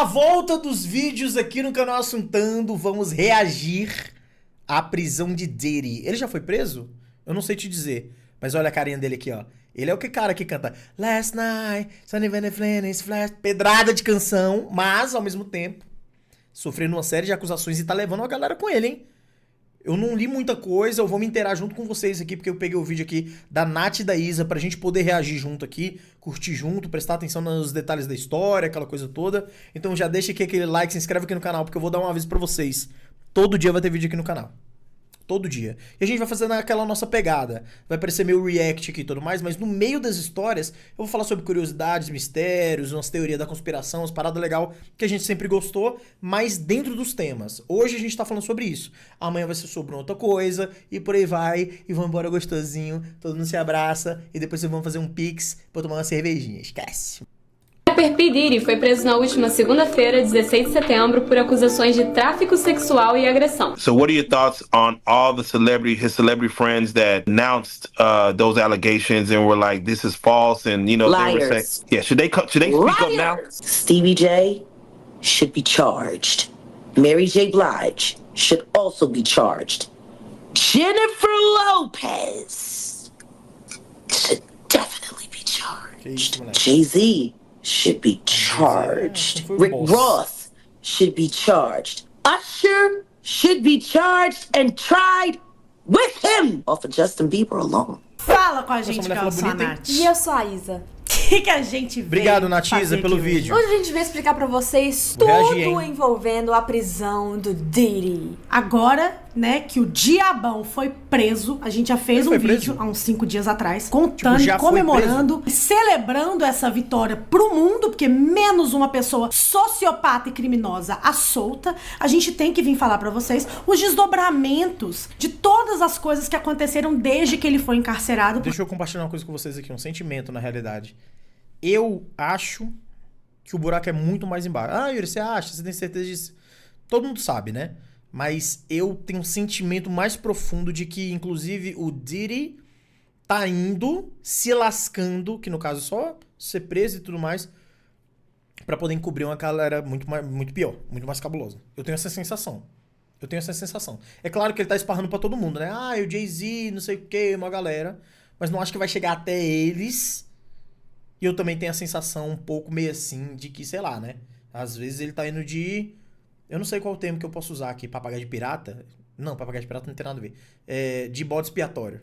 Pela volta dos vídeos aqui no canal Assuntando, vamos reagir à prisão de Diddy. Ele já foi preso? Eu não sei te dizer, mas olha a carinha dele aqui, ó. Ele é o cara que canta Last Night, Sunny Van Flash, pedrada de canção, mas ao mesmo tempo sofrendo uma série de acusações e tá levando a galera com ele, hein? Eu não li muita coisa, eu vou me inteirar junto com vocês aqui, porque eu peguei o vídeo aqui da Nath e da Isa pra gente poder reagir junto aqui, curtir junto, prestar atenção nos detalhes da história, aquela coisa toda. Então já deixa aqui aquele like, se inscreve aqui no canal, porque eu vou dar um aviso pra vocês. Todo dia vai ter vídeo aqui no canal. Todo dia. E a gente vai fazer naquela nossa pegada. Vai aparecer meu react aqui e tudo mais, mas no meio das histórias eu vou falar sobre curiosidades, mistérios, umas teorias da conspiração, umas paradas legais que a gente sempre gostou, mas dentro dos temas. Hoje a gente tá falando sobre isso. Amanhã vai ser sobre outra coisa, e por aí vai, e vamos embora gostosinho, todo mundo se abraça, e depois vamos fazer um pix pra tomar uma cervejinha. Esquece. Rapper P. Diddy foi preso na última segunda-feira, 16 de setembro, por acusações de tráfico sexual e agressão. So what are your thoughts on all the his celebrity friends that announced those allegations and were like, this is false, and you know, they were saying, yeah, should they speak up now? Stevie J should be charged. Mary J. Blige should also be charged. Jennifer Lopez should definitely be charged. Jay-Z should be charged. Rick Ross should be charged. Usher should be charged and tried with him. Off of Justin Bieber alone. Fala com a gente, que eu sou a Nath. E eu sou a Isa. Que a gente veio Obrigado, Natisa, pelo vídeo. Hoje a gente veio explicar pra vocês tudo envolvendo a prisão do Diddy. Agora, né, que o Diabão foi preso, a gente já fez um vídeo há uns 5 dias atrás, contando, comemorando, celebrando essa vitória pro mundo, porque menos uma pessoa sociopata e criminosa à solta. A gente tem que vir falar pra vocês os desdobramentos de todas as coisas que aconteceram desde que ele foi encarcerado. Deixa eu compartilhar uma coisa com vocês aqui, um sentimento na realidade. Eu acho que o buraco é muito mais embaixo. Ah, Yuri, você acha? Você tem certeza disso? Todo mundo sabe, né? Mas eu tenho um sentimento mais profundo de que, inclusive, o Diddy tá indo, se lascando, que no caso é só ser preso e tudo mais, pra poder encobrir uma galera muito pior, muito mais cabulosa. Eu tenho essa sensação. É claro que ele tá esparrando pra todo mundo, né? Ah, o Jay-Z, não sei o que, uma galera. Mas não acho que vai chegar até eles. E eu também tenho a sensação um pouco meio assim de que, sei lá, né? Às vezes ele tá indo de... Eu não sei qual o termo que eu posso usar aqui. Papagaio de pirata? Não, papagaio de pirata não tem nada a ver. De bode expiatório.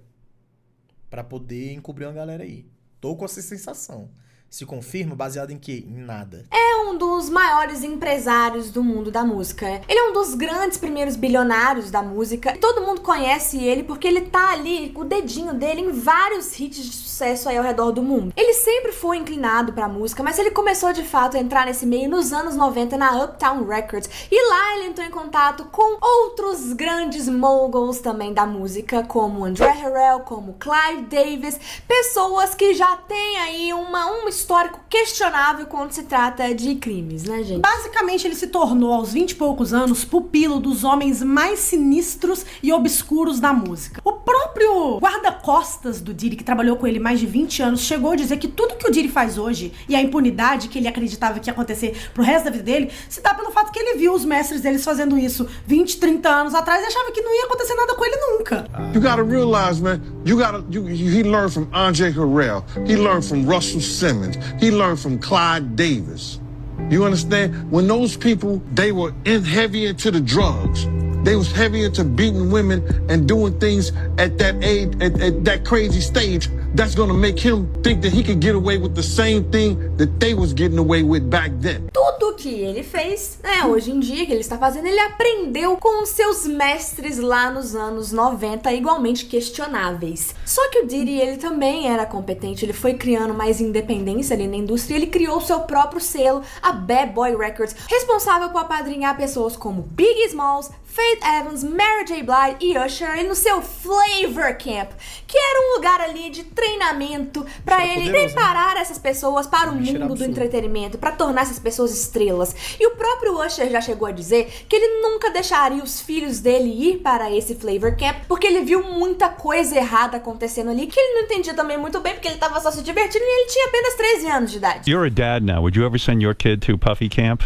Pra poder encobrir uma galera aí. Tô com essa sensação. Se confirma, baseado em quê? Em nada. É um dos maiores empresários do mundo da música. Ele é um dos grandes primeiros bilionários da música. Todo mundo conhece ele porque ele tá ali com o dedinho dele em vários hits de sucesso aí ao redor do mundo. Ele sempre foi inclinado pra música, mas ele começou de fato a entrar nesse meio nos anos 90 na Uptown Records. E lá ele entrou em contato com outros grandes moguls também da música, como André Harrell, como Clive Davis, pessoas que já têm aí um histórico questionável quando se trata de crimes, né, gente? Basicamente, ele se tornou, aos 20 e poucos anos, pupilo dos homens mais sinistros e obscuros da música. O próprio guarda-costas do Diddy, que trabalhou com ele mais de 20 anos, chegou a dizer que tudo que o Diddy faz hoje, e a impunidade que ele acreditava que ia acontecer pro resto da vida dele, se dá pelo fato que ele viu os mestres deles fazendo isso 20, 30 anos atrás e achava que não ia acontecer nada com ele nunca. You gotta realize, man, he learned from Andre Harrell, he learned from Russell Simmons, he learned from Clyde Davis. You understand? When those people, they were heavy into the drugs. They was heavy into beating women and doing things at that age, at that crazy stage. That's gonna make him think that he could get away with the same thing that they was getting away with back then. Tudo que ele fez, né, hoje em dia, que ele está fazendo, ele aprendeu com os seus mestres lá nos anos 90, igualmente questionáveis. Só que o Diddy, ele também era competente, ele foi criando mais independência ali na indústria, ele criou seu próprio selo, a Bad Boy Records, responsável por apadrinhar pessoas como Biggie Smalls, Faith Evans, Mary J. Blige e Usher no seu Flavor Camp, que era um lugar ali de treinamento pra ele poderoso, preparar essas pessoas para o Bicho era mundo do absurdo. entretenimento, pra tornar essas pessoas estrelas. E o próprio Usher já chegou a dizer que ele nunca deixaria os filhos dele ir para esse Flavor Camp, porque ele viu muita coisa errada acontecendo ali, que ele não entendia também muito bem, porque ele tava só se divertindo e ele tinha apenas 13 anos de idade. You're a dad now. Would you ever send your kid to Puffy Camp?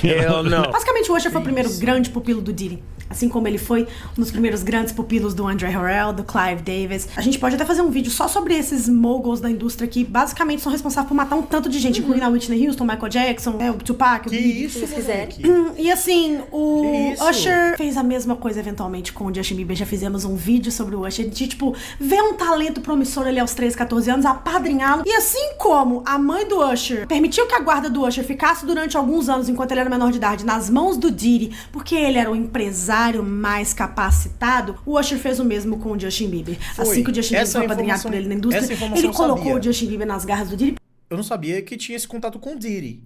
Hell no. Basicamente, o Usher foi o primeiro grande pupilo do Diddy. Assim como ele foi um dos primeiros grandes pupilos do Andre Harrell, do Clive Davis. A gente pode até fazer um vídeo só sobre esses moguls da indústria que basicamente são responsáveis por matar um tanto de gente, incluindo a Whitney Houston, Michael Jackson, o Tupac, o Que Biggie. isso, quiserem. moleque? E assim, o Que isso? Usher fez a mesma coisa eventualmente com o Justin Bieber. Já fizemos um vídeo sobre o Usher, de tipo, ver um talento promissor ali aos 13, 14 anos, apadrinhá-lo. E assim como a mãe do Usher permitiu que a guarda do Usher ficasse durante alguns anos, enquanto ele era menor de idade, nas mãos do Diddy, porque ele era o empresário mais capacitado, o Usher fez o mesmo com o Justin Bieber. Foi. Assim que o Justin Bieber Essa foi apadrinhado informação- por ele na indústria, essa informação ele eu colocou sabia. o Justin Bieber nas garras do Diddy. Eu não sabia que tinha esse contato com o Diddy.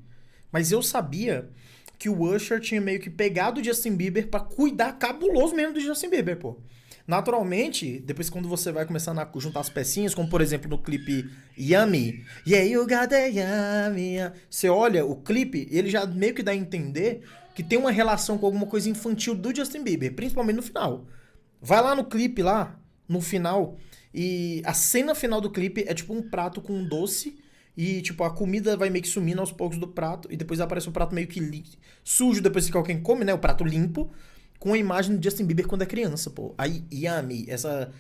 Mas eu sabia que o Usher tinha meio que pegado o Justin Bieber pra cuidar cabuloso mesmo do Justin Bieber, pô. Naturalmente, depois quando você vai começando a juntar as pecinhas, como por exemplo no clipe Yummy, yeah, you got that yummy, yeah. Você olha o clipe, ele já meio que dá a entender que tem uma relação com alguma coisa infantil do Justin Bieber, principalmente no final. Vai lá no clipe, lá, no final, e a cena final do clipe é tipo um prato com um doce, e tipo, a comida vai meio que sumindo aos poucos do prato, e depois aparece um prato meio que sujo, depois que alguém come, né, o prato limpo, com a imagem do Justin Bieber quando é criança, pô. Aí, yummy, essa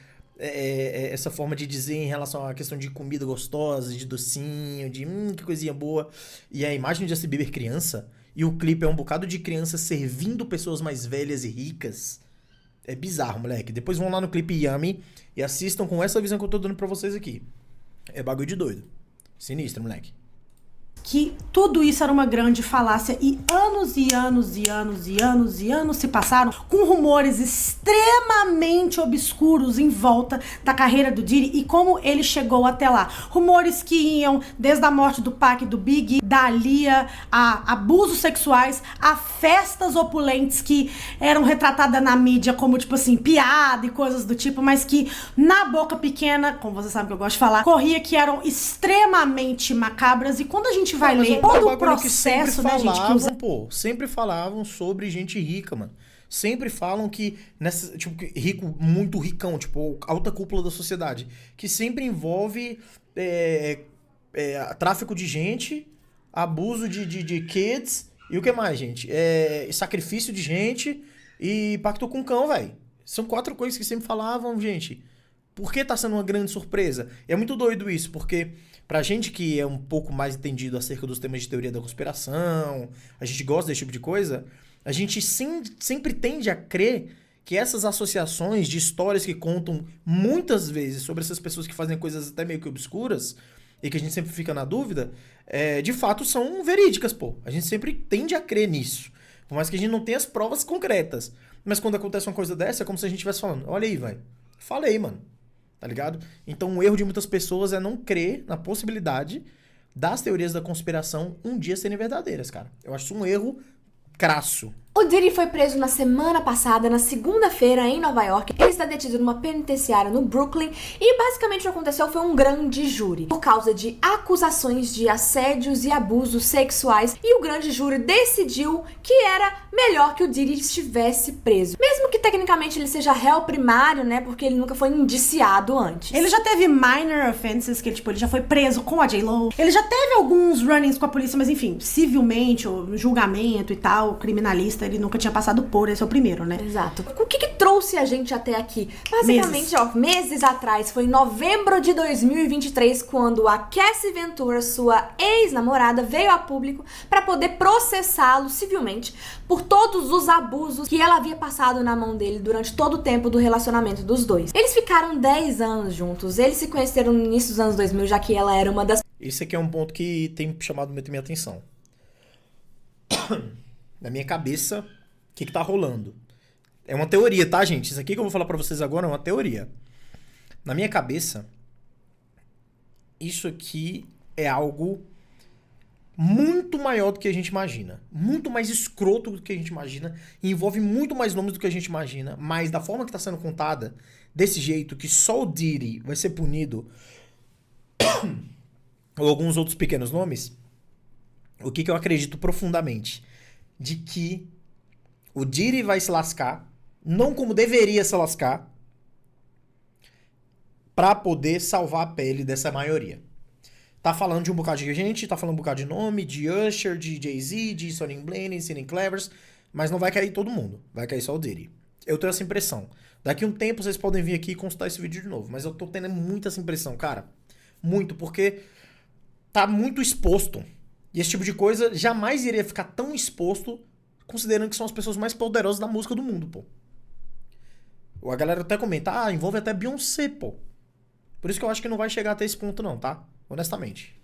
forma de dizer em relação à questão de comida gostosa, de docinho, de que coisinha boa. E a imagem do Justin Bieber criança, e o clipe é um bocado de crianças servindo pessoas mais velhas e ricas. É bizarro, moleque. Depois vão lá no clipe Yummy e assistam com essa visão que eu tô dando pra vocês aqui. É bagulho de doido. Sinistro, moleque. Que tudo isso era uma grande falácia e anos e anos e anos e anos e anos se passaram com rumores extremamente obscuros em volta da carreira do Diddy e como ele chegou até lá. Rumores que iam desde a morte do Pac e do Biggie, da Aaliyah, a abusos sexuais, a festas opulentes que eram retratadas na mídia como, tipo assim, piada e coisas do tipo, mas que na boca pequena, como você sabe que eu gosto de falar, corria que eram extremamente macabras. E quando a gente vai Mas ler é um todo o bagulho que processo, né, gente, que falavam, usa... pô, sempre falavam sobre gente rica, mano. Sempre falam que, tipo, rico, muito ricão, tipo, alta cúpula da sociedade, que sempre envolve tráfico de gente, abuso de kids, e o que mais, gente? Sacrifício de gente e pacto com cão, velho. São 4 coisas que sempre falavam, gente. Por que tá sendo uma grande surpresa? E é muito doido isso, porque pra gente que é um pouco mais entendido acerca dos temas de teoria da conspiração, a gente gosta desse tipo de coisa, a gente sempre tende a crer que essas associações de histórias que contam muitas vezes sobre essas pessoas que fazem coisas até meio que obscuras, e que a gente sempre fica na dúvida, de fato são verídicas, pô. A gente sempre tende a crer nisso. Por mais que a gente não tenha as provas concretas. Mas quando acontece uma coisa dessa, é como se a gente estivesse falando, olha aí, velho. Falei, mano. Tá ligado? Então o erro de muitas pessoas é não crer na possibilidade das teorias da conspiração um dia serem verdadeiras, cara. Eu acho isso um erro crasso. O Diddy foi preso na semana passada, na segunda-feira, em Nova York. Ele está detido numa penitenciária no Brooklyn. E basicamente o que aconteceu foi um grande júri, por causa de acusações de assédios e abusos sexuais. E o grande júri decidiu que era melhor que o Diddy estivesse preso. Mesmo que tecnicamente ele seja réu primário, né? Porque ele nunca foi indiciado antes. Ele já teve minor offenses, que tipo, ele já foi preso com a J-Lo. Ele já teve alguns run-ins com a polícia, mas enfim, civilmente, ou julgamento e tal, criminalista, ele nunca tinha passado por, esse é o primeiro, né? Exato. O que trouxe a gente até aqui? Basicamente, meses atrás, foi em novembro de 2023, quando a Cassie Ventura, sua ex-namorada, veio a público para poder processá-lo civilmente por todos os abusos que ela havia passado na mão dele durante todo o tempo do relacionamento dos dois. Eles ficaram 10 anos juntos, eles se conheceram no início dos anos 2000, já que ela era uma das... Esse aqui é um ponto que tem chamado muito minha atenção. Na minha cabeça, o que tá rolando? É uma teoria, tá, gente? Isso aqui que eu vou falar pra vocês agora é uma teoria. Na minha cabeça, isso aqui é algo muito maior do que a gente imagina. Muito mais escroto do que a gente imagina. E envolve muito mais nomes do que a gente imagina. Mas da forma que tá sendo contada, desse jeito, que só o Diddy vai ser punido, ou alguns outros pequenos nomes, o que eu acredito profundamente? De que o Diddy vai se lascar, não como deveria se lascar, pra poder salvar a pele dessa maioria. Tá falando de um bocado de gente, tá falando um bocado de nome, de Usher, de Jay-Z, de Sonny Blaney, Sidney Clevers, mas não vai cair todo mundo, vai cair só o Diddy. Eu tenho essa impressão. Daqui a um tempo vocês podem vir aqui e consultar esse vídeo de novo, mas eu tô tendo muito essa impressão, cara. Muito, porque tá muito exposto. E esse tipo de coisa jamais iria ficar tão exposto, considerando que são as pessoas mais poderosas da música do mundo, pô. A galera até comenta, envolve até Beyoncé, pô. Por isso que eu acho que não vai chegar até esse ponto não, tá? Honestamente.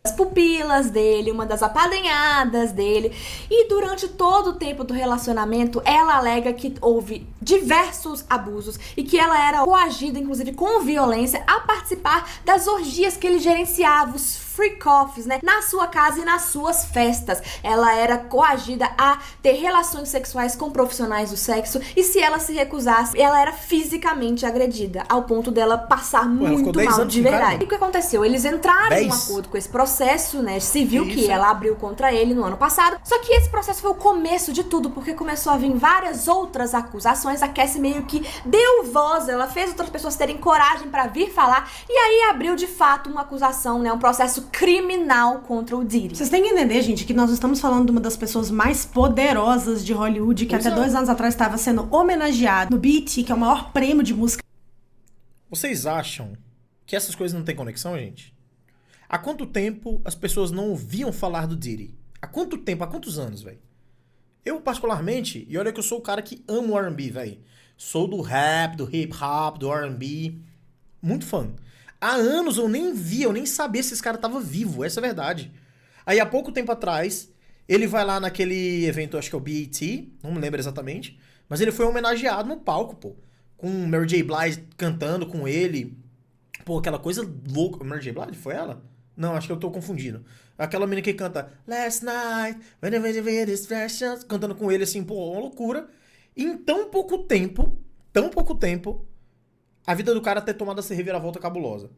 As pupilas dele, uma das apadrinhadas dele. E durante todo o tempo do relacionamento, ela alega que houve diversos abusos e que ela era coagida, inclusive com violência, a participar das orgias que ele gerenciava, os freak-offs, né, na sua casa e nas suas festas. Ela era coagida a ter relações sexuais com profissionais do sexo e se ela se recusasse, ela era fisicamente agredida, ao ponto dela passar muito mal de verdade. E o que aconteceu? Eles entraram em um acordo com esse processo, né, civil que ela abriu contra ele no ano passado, só que esse processo foi o começo de tudo, porque começou a vir várias outras acusações. A Cassie meio que deu voz, ela fez outras pessoas terem coragem pra vir falar, e aí abriu de fato uma acusação, né, um processo criminal contra o Diddy. Vocês têm que entender, gente, que nós estamos falando de uma das pessoas mais poderosas de Hollywood, que até 2 anos atrás estava sendo homenageado no BET, que é o maior prêmio de música. Vocês acham que essas coisas não têm conexão, gente? Há quanto tempo as pessoas não ouviam falar do Diddy? Há quanto tempo? Há quantos anos, velho? Eu, particularmente, e olha que eu sou o cara que ama o R&B, velho. Sou do rap, do hip hop, do R&B. Muito fã. Há anos eu nem via, eu nem sabia se esse cara tava vivo, essa é a verdade. Aí há pouco tempo atrás, ele vai lá naquele evento, acho que é o BET, não me lembro exatamente, mas ele foi homenageado no palco, pô. Com Mary J. Blige cantando com ele. Pô, aquela coisa louca. Mary J. Blige? Foi ela? Não, acho que eu tô confundindo. Aquela menina que canta Last Night, when I distractions, cantando com ele assim, pô, uma loucura. E em tão pouco tempo, a vida do cara ter tomado essa reviravolta cabulosa.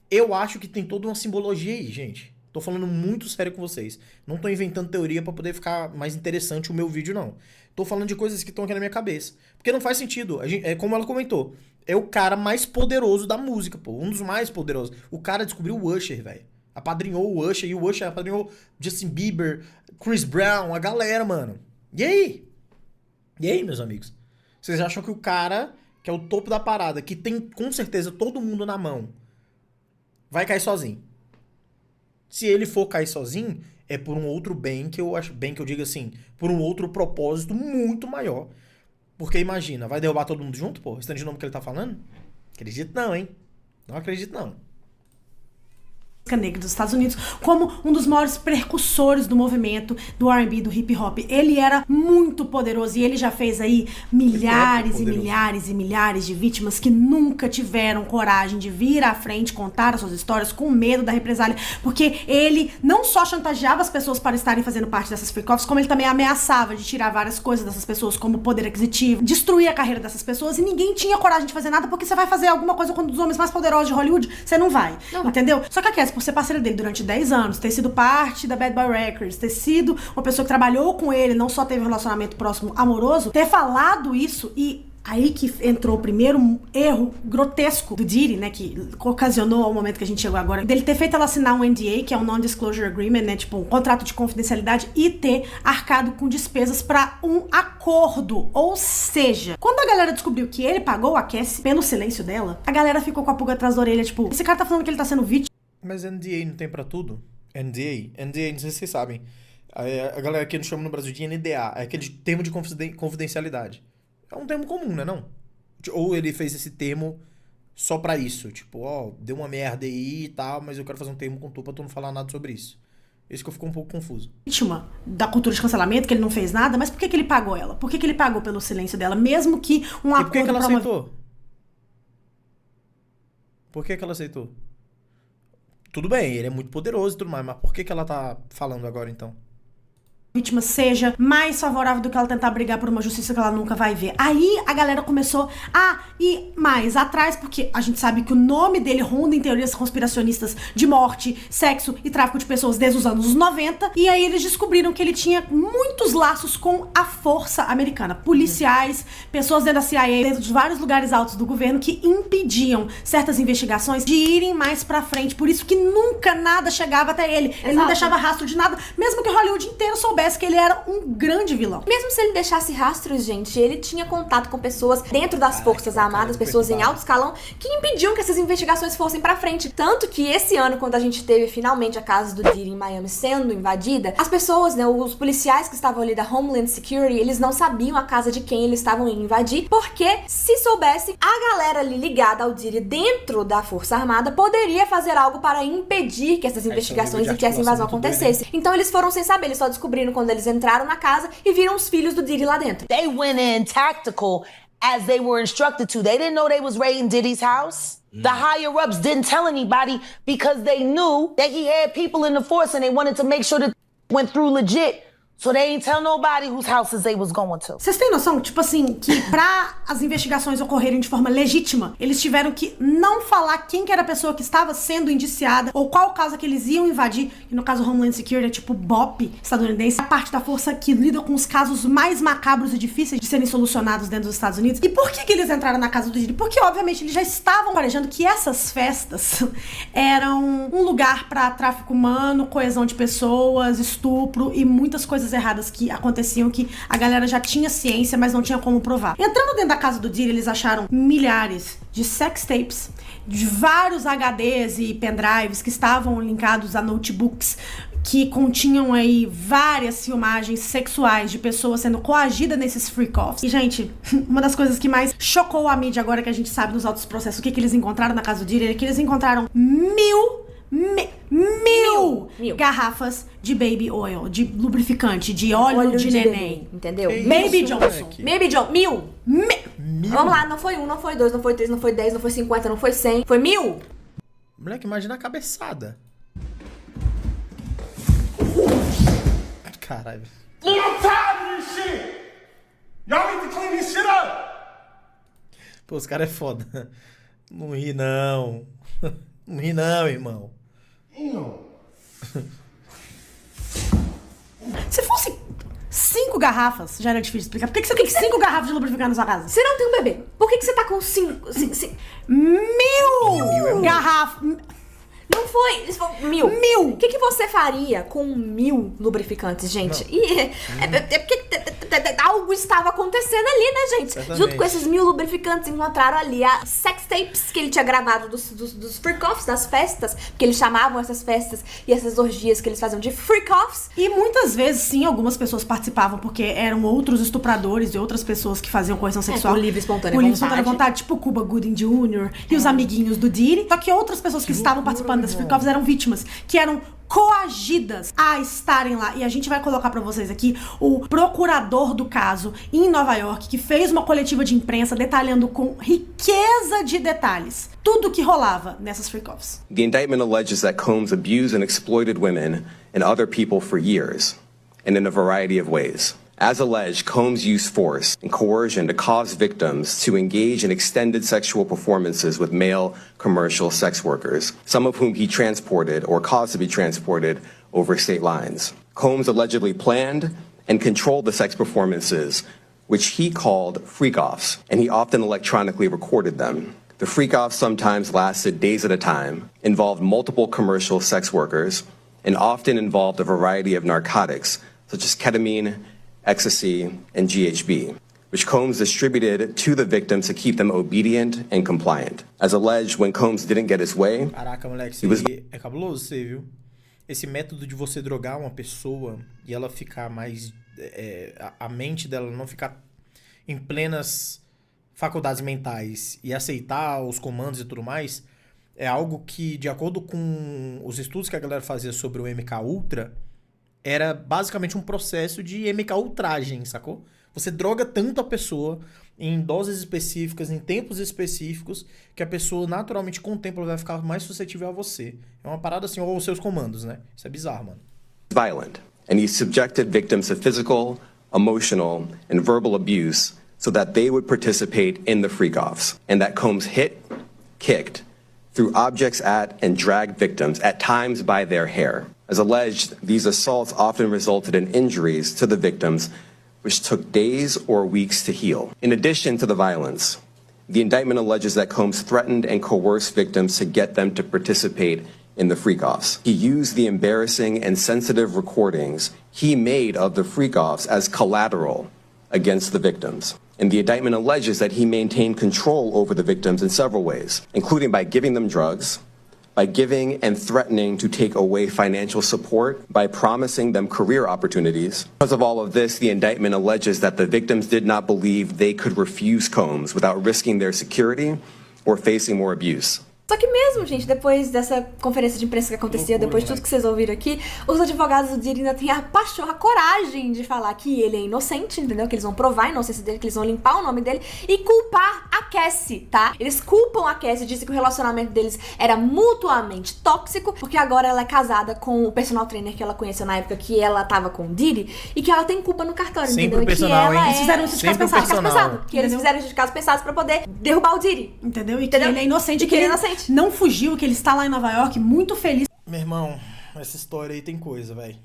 Eu acho que tem toda uma simbologia aí, gente. Tô falando muito sério com vocês. Não tô inventando teoria pra poder ficar mais interessante o meu vídeo, não. Tô falando de coisas que estão aqui na minha cabeça. Porque não faz sentido. É como ela comentou. É o cara mais poderoso da música, pô. Um dos mais poderosos. O cara descobriu o Usher, velho. Apadrinhou o Usher. E o Usher apadrinhou Justin Bieber, Chris Brown, a galera, mano. E aí? E aí, meus amigos? Vocês acham que o cara, que é o topo da parada, que tem com certeza todo mundo na mão, vai cair sozinho? Se ele for cair sozinho, é por um outro bem, que eu acho bem que eu diga assim, por um outro propósito muito maior. Porque imagina, vai derrubar todo mundo junto, pô? Esse tanto de nome que ele tá falando? Acredito não, hein? Não acredito não. Negra dos Estados Unidos, como um dos maiores precursores do movimento do R&B, do hip hop. Ele era muito poderoso e ele já fez aí milhares e milhares e milhares de vítimas que nunca tiveram coragem de vir à frente, contar as suas histórias com medo da represália, porque ele não só chantageava as pessoas para estarem fazendo parte dessas freak-offs, como ele também ameaçava de tirar várias coisas dessas pessoas, como poder aquisitivo, destruir a carreira dessas pessoas, e ninguém tinha coragem de fazer nada, porque você vai fazer alguma coisa com um dos homens mais poderosos de Hollywood, você não vai, entendeu? Só que a Cassie, por ser parceira dele durante 10 anos, ter sido parte da Bad Boy Records, ter sido uma pessoa que trabalhou com ele, não só teve um relacionamento próximo amoroso, ter falado isso, e aí que entrou o primeiro erro grotesco do Diddy, né, que ocasionou ao momento que a gente chegou agora, dele ter feito ela assinar um NDA, que é um Non-Disclosure Agreement, né, tipo um contrato de confidencialidade, e ter arcado com despesas pra um acordo. Ou seja, quando a galera descobriu que ele pagou a Cassie pelo silêncio dela, a galera ficou com a pulga atrás da orelha, tipo, esse cara tá falando que ele tá sendo vítima. Mas NDA não tem pra tudo? NDA, não sei se vocês sabem. A galera aqui não chama no Brasil de NDA, é aquele termo de confidencialidade. É um termo comum, né, não? Ou ele fez esse termo só pra isso, tipo, ó, deu uma merda aí e tal, mas eu quero fazer um termo com tu pra tu não falar nada sobre isso. Esse que eu fico um pouco confuso. Vítima da cultura de cancelamento, que ele não fez nada, mas por que ele pagou ela? Por que ele pagou pelo silêncio dela? Mesmo que um acordo... E por que ela aceitou? Por que ela aceitou? Tudo bem, ele é muito poderoso e tudo mais, mas por que ela tá falando agora, então? vítima seja mais favorável do que ela tentar brigar por uma justiça que ela nunca vai ver. Aí a galera começou a ir mais atrás, porque a gente sabe que o nome dele ronda em teorias conspiracionistas de morte, sexo e tráfico de pessoas desde os anos 90, e aí eles descobriram que ele tinha muitos laços com a força americana. Policiais, pessoas dentro da CIA, dentro de vários lugares altos do governo que impediam certas investigações de irem mais pra frente. Por isso que nunca nada chegava até ele. Exato. Ele não deixava rastro de nada, mesmo que Hollywood inteiro soubesse que ele era um grande vilão. Mesmo se ele deixasse rastros, gente, ele tinha contato com pessoas dentro das Forças Armadas, pessoas em alto escalão, que impediam que essas investigações fossem pra frente. Tanto que esse ano, quando a gente teve finalmente a casa do Diddy em Miami sendo invadida, as pessoas, né, os policiais que estavam ali da Homeland Security, eles não sabiam a casa de quem eles estavam indo invadir, porque se soubessem, a galera ali ligada ao Diddy dentro da Força Armada poderia fazer algo para impedir que essas investigações e que essa invasão acontecesse. Então eles foram sem saber, eles só descobriram quando eles entraram na casa e viram os filhos do Diddy lá dentro. They went in tactical as they were instructed to. They didn't know they was raiding Diddy's house. The higher-ups didn't tell anybody because they knew that he had people in the force and they wanted to make sure that went through legit. So they ain't tell nobody whose houses they was going to. Vocês têm noção, tipo assim, que pra as investigações ocorrerem de forma legítima, eles tiveram que não falar quem que era a pessoa que estava sendo indiciada ou qual casa que eles iam invadir, e no caso Homeland Security é tipo BOP estadunidense, a parte da força que lida com os casos mais macabros e difíceis de serem solucionados dentro dos Estados Unidos. E por que eles entraram na casa do Diddy? Porque obviamente eles já estavam planejando que essas festas eram um lugar pra tráfico humano, coesão de pessoas, estupro e muitas coisas erradas que aconteciam que a galera já tinha ciência, mas não tinha como provar. Entrando dentro da casa do Diddy, eles acharam milhares de sex tapes, de vários HDs e pendrives que estavam linkados a notebooks que continham aí várias filmagens sexuais de pessoas sendo coagidas nesses freak-offs. E, gente, uma das coisas que mais chocou a mídia agora que a gente sabe nos autos processos, o que eles encontraram na casa do Diddy, é que eles encontraram mil garrafas de baby oil, de lubrificante, de óleo de neném. Entendeu? Baby Johnson. Baby Johnson. Mil. Vamos lá, não foi 1, não foi 2, não foi 3, não foi 10, não foi 50, não foi 100. Foi 1000. Moleque, imagina a cabeçada. Caralho. Look, I'm tired of this shit! Y'all need to clean this shit up! Pô, os caras é foda. Não ri não. Não ri não, irmão. Se fosse 5 garrafas, já era difícil de explicar. Por que você tem 5 garrafas de lubrificante na sua casa? Você não tem um bebê. Por que você tá com 5? 1000 garrafas. Não foi. 1000. O que você faria com 1000 lubrificantes, gente? É porque algo estava acontecendo ali, né, gente? Exatamente. Junto com esses 1000 lubrificantes, encontraram ali as sex tapes que ele tinha gravado dos freak-offs, das festas, que eles chamavam essas festas e essas orgias que eles faziam de freak-offs. E muitas vezes, sim, algumas pessoas participavam porque eram outros estupradores e outras pessoas que faziam coerção sexual. Por livre e espontânea vontade, tipo Cuba Gooding Jr. e os amiguinhos do Diddy. Só que outras pessoas que estavam participando desses freak-offs eram vítimas, que eram coagidas a estarem lá. E a gente vai colocar pra vocês aqui o procurador do caso em Nova York, que fez uma coletiva de imprensa detalhando com riqueza de detalhes tudo que rolava nessas freak-offs. The indictment alleges that Combs abused and exploited women and other people for years, and in a variety of ways. As alleged, Combs used force and coercion to cause victims to engage in extended sexual performances with male commercial sex workers, some of whom he transported or caused to be transported over state lines. Combs allegedly planned and controlled the sex performances, which he called freak-offs, and he often electronically recorded them. The freak-offs sometimes lasted days at a time, involved multiple commercial sex workers, and often involved a variety of narcotics, such as ketamine, ecstasy, and GHB, which Combs distributed to the victims to keep them obedient and compliant. As alleged, when Combs didn't get his way, Caraca, moleque, isso aí é cabuloso, você viu? Esse método de você drogar uma pessoa e ela ficar mais... a mente dela não ficar em plenas faculdades mentais e aceitar os comandos e tudo mais, é algo que, de acordo com os estudos que a galera fazia sobre o MK Ultra, era basicamente um processo de MK ultragem, sacou? Você droga tanto a pessoa em doses específicas, em tempos específicos, que a pessoa naturalmente com o tempo ela vai ficar mais suscetível a você. É uma parada assim, ou aos seus comandos, né? Isso é bizarro, mano. Violent. and he subjected victims to physical, emotional, and verbal abuse so that they would participate in the freak-offs, and that Combs hit, kicked, threw objects at, and dragged victims, at times by their hair. As alleged, these assaults often resulted in injuries to the victims, which took days or weeks to heal. In addition to the violence, the indictment alleges that Combs threatened and coerced victims to get them to participate in the freak-offs. He used the embarrassing and sensitive recordings he made of the freak-offs as collateral against the victims. And the indictment alleges that he maintained control over the victims in several ways, including by giving them drugs, by giving and threatening to take away financial support, by promising them career opportunities. Because of all of this, the indictment alleges that the victims did not believe they could refuse Combs without risking their security or facing more abuse. Só que mesmo, gente, depois dessa conferência de imprensa que acontecia, depois de tudo que vocês ouviram aqui, os advogados do Diddy ainda têm a coragem de falar que ele é inocente, entendeu? Que eles vão provar a inocência dele, que eles vão limpar o nome dele e culpar a Cassie, tá? Eles culpam a Cassie, dizem que o relacionamento deles era mutuamente tóxico, porque agora ela é casada com o personal trainer que ela conheceu na época que ela tava com o Diddy, e que ela tem culpa no cartório, Sempre entendeu? E que ela Eles fizeram isso de caso pensado. Que eles fizeram isso de caso pensado pra poder derrubar o Diddy. Entendeu? E que ele é inocente, que ele é inocente. Não fugiu, que ele está lá em Nova York muito feliz. Meu irmão, essa história aí tem coisa, velho.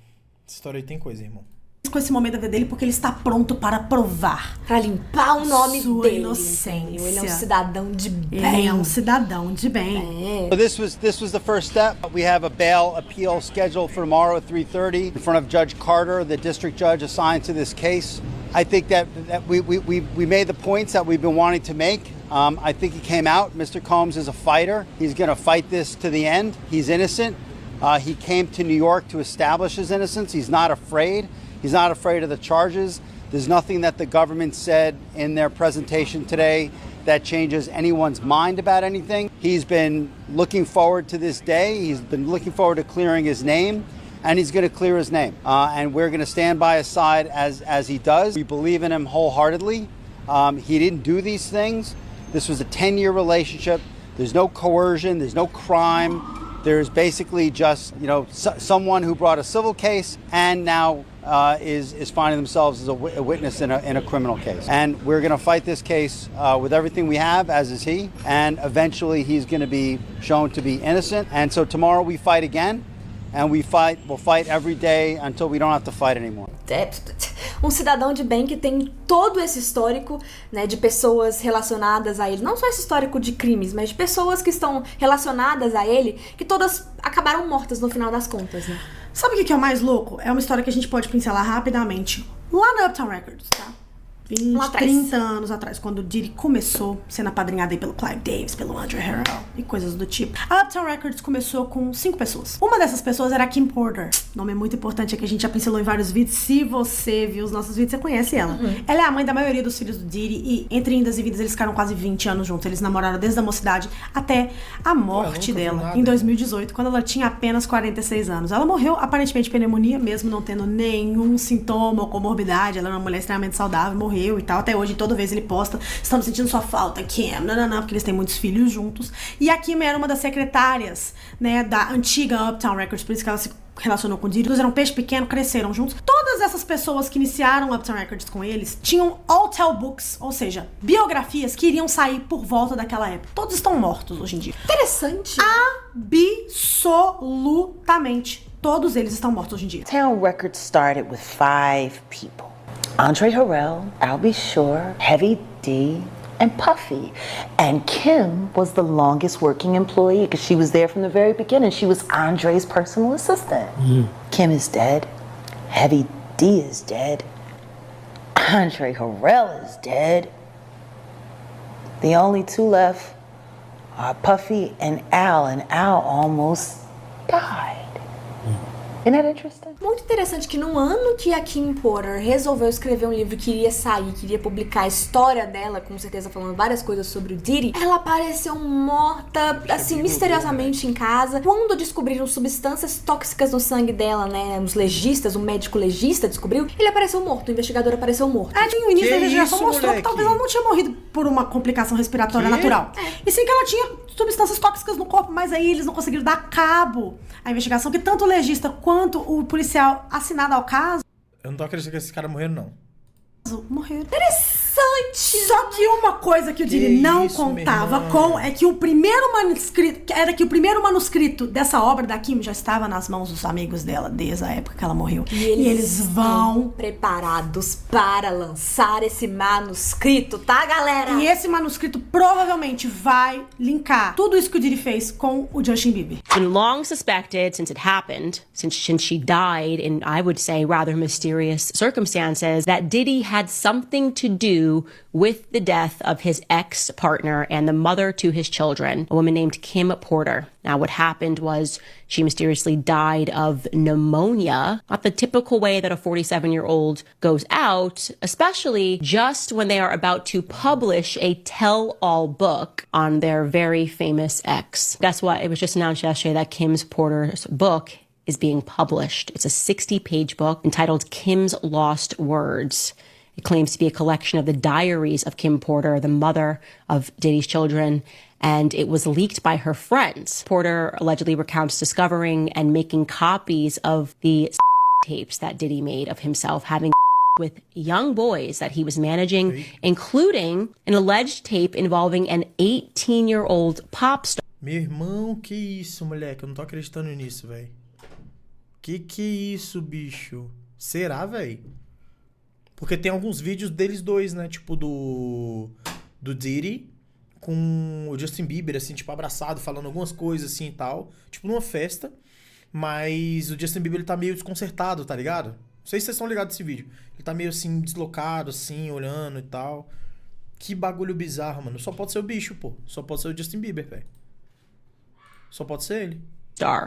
Essa história aí tem coisa, irmão. Com esse momento da vida dele, porque ele está pronto para provar. Pra limpar o nome sua dele. Inocência. Ele é um cidadão de bem. Ele é um cidadão de bem. So this was the first step. We have a bail appeal scheduled for tomorrow at 3:30 in front of Judge Carter, the district judge assigned to this case. I think that we made the points that we've been wanting to make. I think he came out. Mr. Combs is a fighter. He's going to fight this to the end. He's innocent. He came to New York to establish his innocence. He's not afraid. He's not afraid of the charges. There's nothing that the government said in their presentation today that changes anyone's mind about anything. He's been looking forward to this day. He's been looking forward to clearing his name. And he's going to clear his name. And we're going to stand by his side as he does. We believe in him wholeheartedly. He didn't do these things. This was a 10-year relationship. There's no coercion. There's no crime. There's basically just, someone who brought a civil case and now is finding themselves as a witness in a criminal case. And we're going to fight this case with everything we have, as is he. And eventually he's going to be shown to be innocent. And so tomorrow we fight again. And we'll fight every day until we don't have to fight anymore. Um cidadão de bem que tem todo esse histórico, né, de pessoas relacionadas a ele. Não só esse histórico de crimes, mas de pessoas que estão relacionadas a ele, que todas acabaram mortas no final das contas, né? Sabe o que é o mais louco? É uma história que a gente pode pincelar rapidamente. Lá na Uptown Records, tá? 20, 30 anos atrás, quando o Diddy começou sendo apadrinhado aí pelo Clive Davis, pelo Andre Harrell e coisas do tipo. A Uptown Records começou com 5 pessoas. Uma dessas pessoas era a Kim Porter. Nome muito importante, é que a gente já pincelou em vários vídeos. Se você viu os nossos vídeos, você conhece ela. Ela é a mãe da maioria dos filhos do Diddy e entre indas e vidas eles ficaram quase 20 anos juntos. Eles namoraram desde a mocidade até a morte dela, em 2018, quando ela tinha apenas 46 anos. Ela morreu aparentemente de pneumonia, mesmo não tendo nenhum sintoma ou comorbidade. Ela era uma mulher extremamente saudável, morreu e tal. Até hoje, toda vez ele posta, estamos sentindo sua falta, Kim, porque eles têm muitos filhos juntos. E a Kim era uma das secretárias, né, da antiga Uptown Records, por isso que ela se relacionou com o Diddy. Eles eram um peixe pequeno, cresceram juntos. Todas essas pessoas que iniciaram Uptown Records com eles tinham all-tell books, ou seja, biografias que iriam sair por volta daquela época. Todos estão mortos hoje em dia. Interessante. Absolutamente. Todos eles estão mortos hoje em dia. Uptown Records started with 5 people. Andre Harrell, Al B. Sure, Heavy D, and Puffy. And Kim was the longest working employee because she was there from the very beginning. She was Andre's personal assistant. Kim is dead. Heavy D is dead. Andre Harrell is dead. The only 2 left are Puffy and Al almost died. Isn't that interesting? Muito interessante que no ano que a Kim Porter resolveu escrever um livro que iria sair, queria publicar a história dela, com certeza falando várias coisas sobre o Diddy, ela apareceu morta, assim, misteriosamente em casa. Quando descobriram substâncias tóxicas no sangue dela, né, os legistas, o médico legista descobriu, ele apareceu morto, o investigador apareceu morto. No início da investigação mostrou que talvez ela não tinha morrido por uma complicação respiratória natural. E sim que ela tinha substâncias tóxicas no corpo, mas aí eles não conseguiram dar cabo à investigação, que tanto o legista quanto o policial assinado ao caso... Eu não tô acreditando que esses caras morreram, não. Morreram. Interessante! Só que uma coisa que o Diri não contava com é que o primeiro manuscrito dessa obra da Kim já estava nas mãos dos amigos dela desde a época que ela morreu. E eles vão preparados para lançar esse manuscrito, tá, galera? E esse manuscrito provavelmente vai linkar tudo isso que o Diri fez com o Justin Bieber. It's been long suspected since it happened, since she died in, I would say, rather mysterious circumstances, that Diddy had something to do with the death of his ex-partner and the mother to his children, a woman named Kim Porter. Now, what happened was she mysteriously died of pneumonia, not the typical way that a 47-year-old goes out, especially just when they are about to publish a tell-all book on their very famous ex. Guess what? It was just announced yesterday that Kim Porter's book is being published. It's a 60-page book entitled Kim's Lost Words. It claims to be a collection of the diaries of Kim Porter, the mother of Diddy's children, and it was leaked by her friends. Porter allegedly recounts discovering and making copies of the tapes that Diddy made of himself having with young boys that he was managing, including an alleged tape involving an 18-year-old pop star. Meu irmão, que isso, moleque? Eu não tô acreditando nisso, velho. Que isso, bicho? Será, velho? Porque tem alguns vídeos deles dois, né? Tipo do Diddy com o Justin Bieber, assim, tipo, abraçado, falando algumas coisas, assim, e tal. Tipo, numa festa. Mas o Justin Bieber, ele tá meio desconcertado, tá ligado? Não sei se vocês estão ligados nesse vídeo. Ele tá meio, assim, deslocado, assim, olhando e tal. Que bagulho bizarro, mano. Só pode ser o bicho, pô. Só pode ser o Justin Bieber, velho. Só pode ser ele.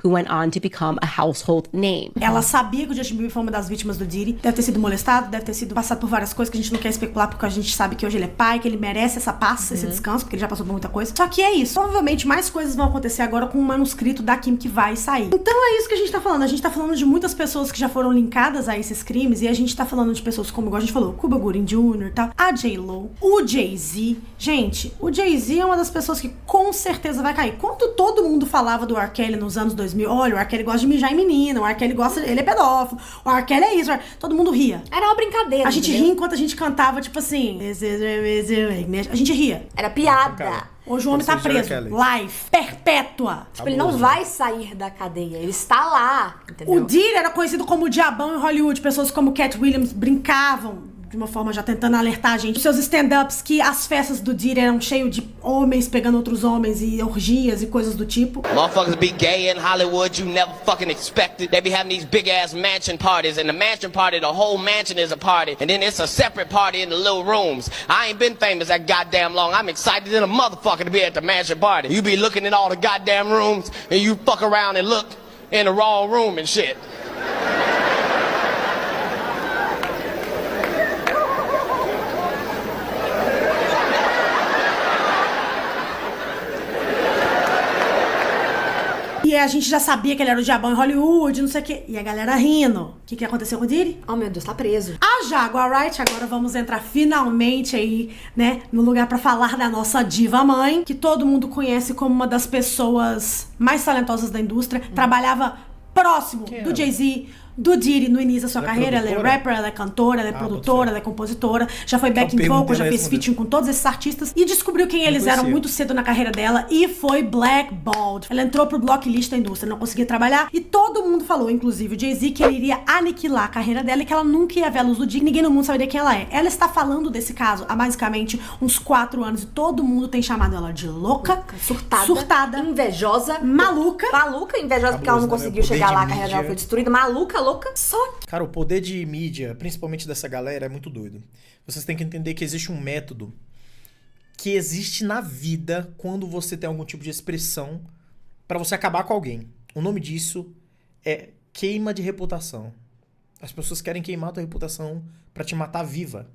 Who went on to become a household name. Ela sabia que o Justin Bieber foi uma das vítimas do Diddy. Deve ter sido molestado, deve ter sido passado por várias coisas que a gente não quer especular, porque a gente sabe que hoje ele é pai, que ele merece essa paz, esse descanso, porque ele já passou por muita coisa. Só que é isso. Provavelmente mais coisas vão acontecer agora com o manuscrito da Kim que vai sair. Então é isso que a gente tá falando. A gente tá falando de muitas pessoas que já foram linkadas a esses crimes, e a gente tá falando de pessoas como, igual a gente falou, Cuba Gooding Jr. e tal, a J-Lo, o Jay-Z. Gente, o Jay-Z é uma das pessoas que com certeza vai cair. Quando todo mundo falava do R. Kelly nos anos 2000, olha, o R. Kelly gosta de mijar em menina, o R. Kelly gosta, ele é pedófilo, o R. Kelly é isso, todo mundo ria. Era uma brincadeira. A gente ria enquanto a gente cantava, tipo assim, a gente ria. Era piada. Hoje o homem tá preso. Life. Perpétua. Tipo, ele não vai sair da cadeia. Ele está lá, entendeu? O Diddy era conhecido como o diabão em Hollywood. Pessoas como Cat Williams brincavam de uma forma já tentando alertar a gente. Os seus stand-ups, que as festas do Diddy eram cheias de homens pegando outros homens e orgias e coisas do tipo. Motherfuckers be gay in Hollywood, you never fucking expected. They be having these big ass mansion parties, and the mansion party, the whole mansion is a party, and then it's a separate party in the little rooms. I ain't been famous that goddamn long. I'm excited than a motherfucker to be at the mansion party. You be looking in all the goddamn rooms, and you fuck around and look in the wrong room and shit. E a gente já sabia que ele era o diabão em Hollywood, não sei o quê. E a galera rindo. O que aconteceu com o Diddy? Oh, meu Deus, tá preso. A Jaguar Wright, agora vamos entrar finalmente aí, né, no lugar pra falar da nossa diva mãe, que todo mundo conhece como uma das pessoas mais talentosas da indústria. Trabalhava próximo do Jay-Z, do Diddy no início da sua carreira. Ela é rapper, ela é cantora, ela é produtora, ela é compositora, já foi backing vocal, já fez featuring com todos esses artistas e descobriu quem eles eram muito cedo na carreira dela e foi blackballed. Ela entrou pro blocklist da indústria, não conseguia trabalhar e todo mundo falou, inclusive o Jay-Z, que ele iria aniquilar a carreira dela e que ela nunca ia ver a luz do dia, ninguém no mundo saberia quem ela é. Ela está falando desse caso há basicamente uns 4 anos e todo mundo tem chamado ela de louca, surtada, invejosa, maluca, invejosa porque ela não conseguiu chegar lá, a carreira dela foi destruída, maluca, só. Cara, o poder de mídia, principalmente dessa galera, é muito doido. Vocês têm que entender que existe um método que existe na vida quando você tem algum tipo de expressão pra você acabar com alguém. O nome disso é queima de reputação. As pessoas querem queimar a tua reputação pra te matar viva.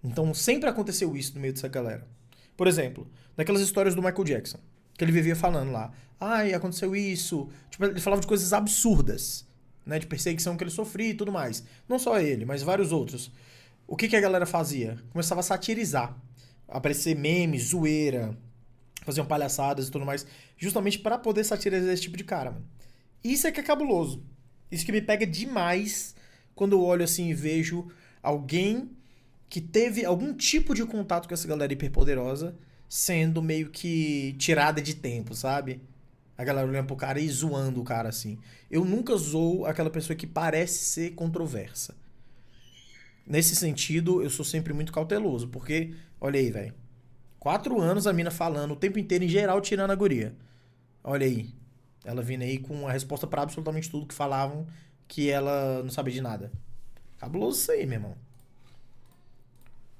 Então sempre aconteceu isso no meio dessa galera. Por exemplo, naquelas histórias do Michael Jackson, que ele vivia falando lá, ai, aconteceu isso. Tipo, ele falava de coisas absurdas, né, de perseguição que ele sofria e tudo mais. Não só ele, mas vários outros. O que a galera fazia? Começava a satirizar. Aparecer memes, zoeira, faziam palhaçadas e tudo mais, justamente pra poder satirizar esse tipo de cara, mano. Isso é que é cabuloso. Isso que me pega demais quando eu olho assim e vejo alguém que teve algum tipo de contato com essa galera hiperpoderosa sendo meio que tirada de tempo, sabe? A galera olhando pro cara e zoando o cara assim. Eu nunca zoo aquela pessoa que parece ser controversa. Nesse sentido, eu sou sempre muito cauteloso, porque, olha aí, velho. 4 anos a mina falando o tempo inteiro, em geral, tirando a guria. Olha aí. Ela vindo aí com a resposta pra absolutamente tudo que falavam, que ela não sabia de nada. Cabuloso isso aí, meu irmão.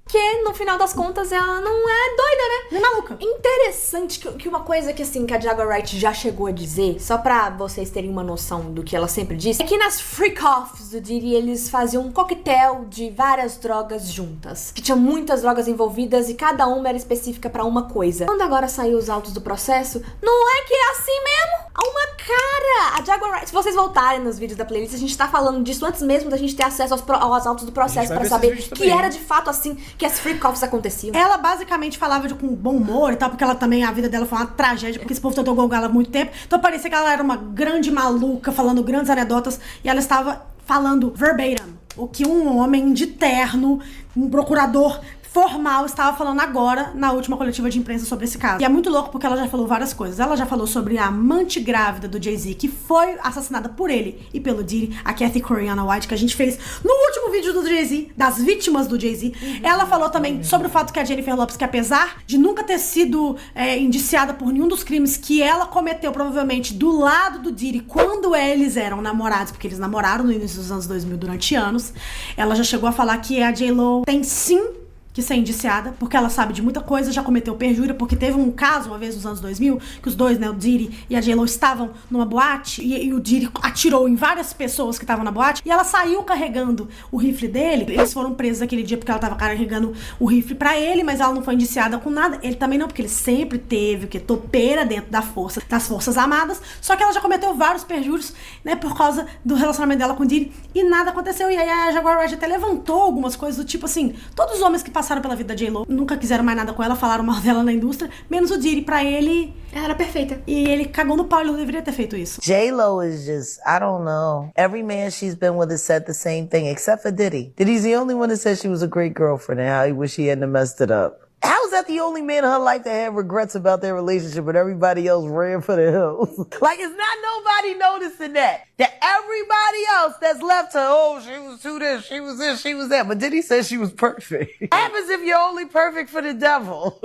Que, no final das contas, ela não é doida, né? Nem maluca. Interessante que uma coisa que, assim, que a Jaguar Wright já chegou a dizer, só pra vocês terem uma noção do que ela sempre disse, é que nas freak-offs do Diddy, eles faziam um coquetel de várias drogas juntas. Que tinha muitas drogas envolvidas e cada uma era específica pra uma coisa. Quando agora saiu os autos do processo, não é que é assim mesmo? Há uma cara! A Jaguar Wright, se vocês voltarem nos vídeos da playlist, a gente tá falando disso antes mesmo da gente ter acesso aos autos do processo pra saber que era de fato assim que as freak-offs aconteciam. Ela basicamente falava com bom humor e tal, porque ela também, a vida dela foi uma tragédia, porque esse povo tentou golgar ela há muito tempo. Então parecia que ela era uma grande maluca, falando grandes anedotas, e ela estava falando verbatim o que um homem de terno, um procurador formal, estava falando agora na última coletiva de imprensa sobre esse caso. E é muito louco porque ela já falou várias coisas. Ela já falou sobre a amante grávida do Jay-Z, que foi assassinada por ele e pelo Diddy, a Kathy Coriana White, que a gente fez no último vídeo do Jay-Z, das vítimas do Jay-Z. Ela falou também sobre o fato que a Jennifer Lopez, que apesar de nunca ter sido indiciada por nenhum dos crimes que ela cometeu, provavelmente do lado do Diddy, quando eles eram namorados, porque eles namoraram no início dos anos 2000 durante anos, ela já chegou a falar que a J.Lo tem sim que ser indiciada, porque ela sabe de muita coisa, já cometeu perjúria, porque teve um caso uma vez nos anos 2000, que os dois, né, o Diddy e a J.Lo estavam numa boate, e o Diddy atirou em várias pessoas que estavam na boate, e ela saiu carregando o rifle dele. Eles foram presos aquele dia porque ela tava carregando o rifle pra ele, mas ela não foi indiciada com nada. Ele também não, porque ele sempre teve o que? Topeira dentro das Forças Armadas, só que ela já cometeu vários perjúrios, né, por causa do relacionamento dela com o Diddy, e nada aconteceu. E aí a Jaguar Wright até levantou algumas coisas do tipo assim, todos os homens que passaram pela vida da J.Lo, nunca quiseram mais nada com ela, falaram mal dela na indústria, menos o Diddy. Pra ele, ela era perfeita. E ele cagou no pau, ele não deveria ter feito isso. J.Lo is just, I don't know. Every man she's been with has said the same thing, except for Diddy. Diddy's the only one that said she was a great girlfriend and how he wish he hadn't messed it up. How is that the only man in her life that had regrets about their relationship and everybody else ran for the hills? Like, it's not nobody noticing that. That everybody else that's left her, oh, she was too this, she was this, she was that. But Diddy said she was perfect. What happens if you're only perfect for the devil?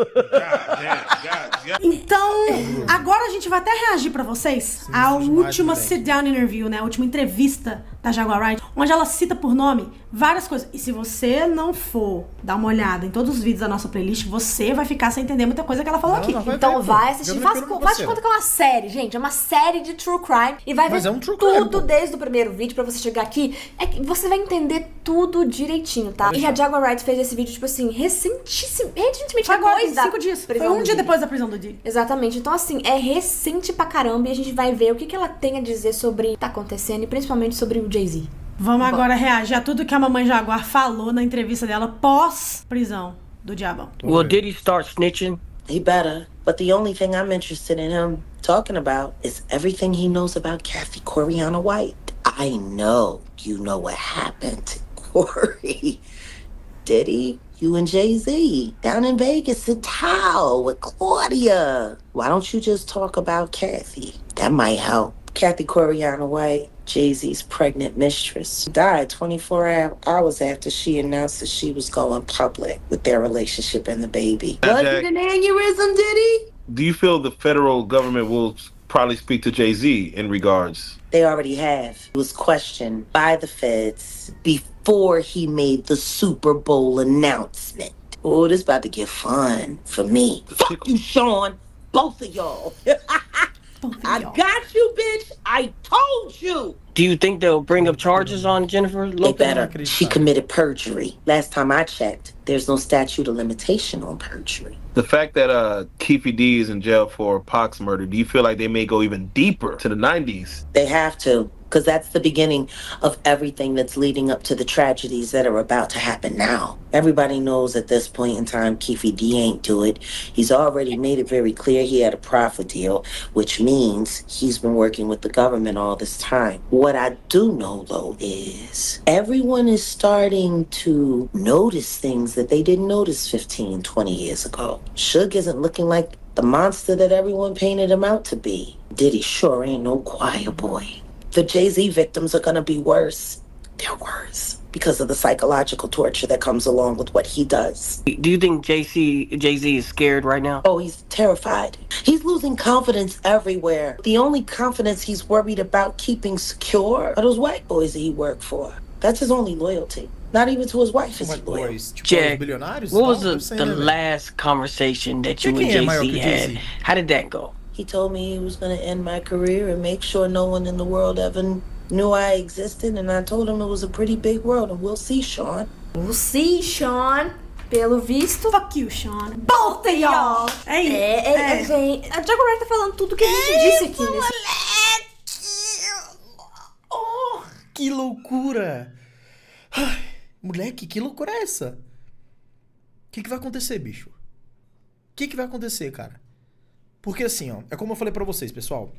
Então, agora a gente vai até reagir pra vocês à última sit-down interview, né? A última entrevista da Jaguar Wright, onde ela cita por nome várias coisas. E se você não for dar uma olhada em todos os vídeos da nossa playlist, você vai ficar sem entender muita coisa que ela falou aqui. Então vai assistir, faz de conta que é uma série, gente. É uma série de true crime. E vai ver tudo desde o primeiro vídeo pra você chegar aqui. É que você vai entender tudo direitinho, tá? E a Jaguar Wright fez esse vídeo, tipo assim, recentemente agora, depois 5 dias. Foi um dia depois da prisão do Diddy. Exatamente. Então, assim, é recente pra caramba. E a gente vai ver o que ela tem a dizer sobre o que tá acontecendo e principalmente sobre o Jay-Z. Vamos agora reagir a tudo que a mamãe Jaguar falou na entrevista dela pós-prisão do Diabão. Well, did he start snitching? He better. But the only thing I'm interested in him talking about is everything he knows about Kathy Coriana White. I know you know what happened to Corey. Diddy, you and Jay-Z down in Vegas at Tao with Claudia. Why don't you just talk about Kathy? That might help. Kathy Coriana White, Jay-Z's pregnant mistress, died 24 hours after she announced that she was going public with their relationship and the baby. Was it an aneurysm, Diddy? Do you feel the federal government will probably speak to Jay-Z in regards? They already have. He was questioned by the feds before he made the Super Bowl announcement. Oh, this about to get fun for me. Fuck you, Sean. Both of y'all. I got you, bitch. I told you. Do you think they'll bring up charges on Jennifer Lopez? They better. She committed perjury. Last time I checked, there's no statute of limitation on perjury. The fact that Keefe D is in jail for Pac's murder, do you feel like they may go even deeper to the 90s? They have to. Because that's the beginning of everything that's leading up to the tragedies that are about to happen now. Everybody knows at this point in time, Keefe D ain't do it. He's already made it very clear he had a profit deal, which means he's been working with the government all this time. What I do know, though, is everyone is starting to notice things that they didn't notice 15, 20 years ago. Suge isn't looking like the monster that everyone painted him out to be. Diddy sure ain't no choir boy. The Jay-Z victims are gonna be worse. They're worse because of the psychological torture that comes along with what he does. Do you think Jay-Z is scared right now? Oh, he's terrified. He's losing confidence everywhere. The only confidence he's worried about keeping secure are those white boys that he worked for. That's his only loyalty. Not even to his wife is he loyal. Jack, what was the last conversation that you and Jay-Z had? How did that go? He told me he was going to end my career and make sure no one in the world ever knew I existed, and I told him it was a pretty big world, and we'll see, Sean. We'll see, Sean. Pelo visto... Fuck you, Sean. Both of y'all! Gente, a Jaguar tá falando tudo que a gente disse aqui nesse... Oh, que loucura! Ai, moleque, que loucura é essa? O que vai acontecer, bicho? O que vai acontecer, cara? Porque assim, ó, é como eu falei pra vocês, pessoal.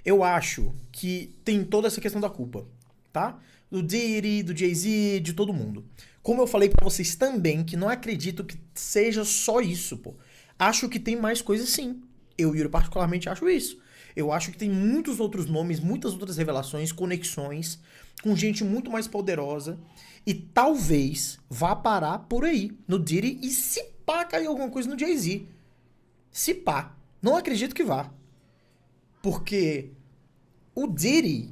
Eu acho que tem toda essa questão da culpa, tá? Do Diddy, do Jay-Z, de todo mundo. Como eu falei pra vocês também, que não acredito que seja só isso, pô. Acho que tem mais coisas sim. Eu, Yuri, particularmente acho isso. Eu acho que tem muitos outros nomes, muitas outras revelações, conexões, com gente muito mais poderosa. E talvez vá parar por aí, no Diddy, e se pá cair alguma coisa no Jay-Z. Se pá. Não acredito que vá. Porque o Diddy,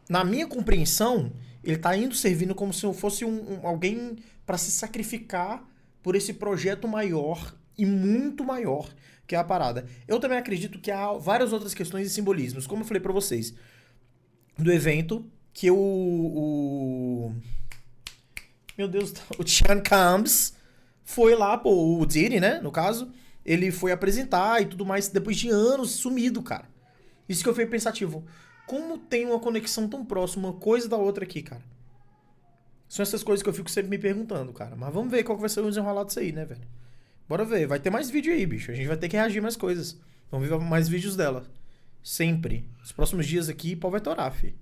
na minha compreensão, ele tá indo servindo como se eu fosse alguém para se sacrificar por esse projeto maior e muito maior que é a parada. Eu também acredito que há várias outras questões e simbolismos, como eu falei pra vocês, do evento que meu Deus, o Sean Combs foi lá, pô, o Diddy, né, no caso, ele foi apresentar e tudo mais, depois de anos sumido, cara. Isso que eu fiquei pensativo. Como tem uma conexão tão próxima, uma coisa da outra aqui, cara? São essas coisas que eu fico sempre me perguntando, cara. Mas vamos ver qual vai ser o desenrolado disso aí, né, velho? Bora ver. Vai ter mais vídeo aí, bicho. A gente vai ter que reagir mais coisas. Vamos ver mais vídeos dela. Sempre. Os próximos dias aqui, pau vai torar, fi.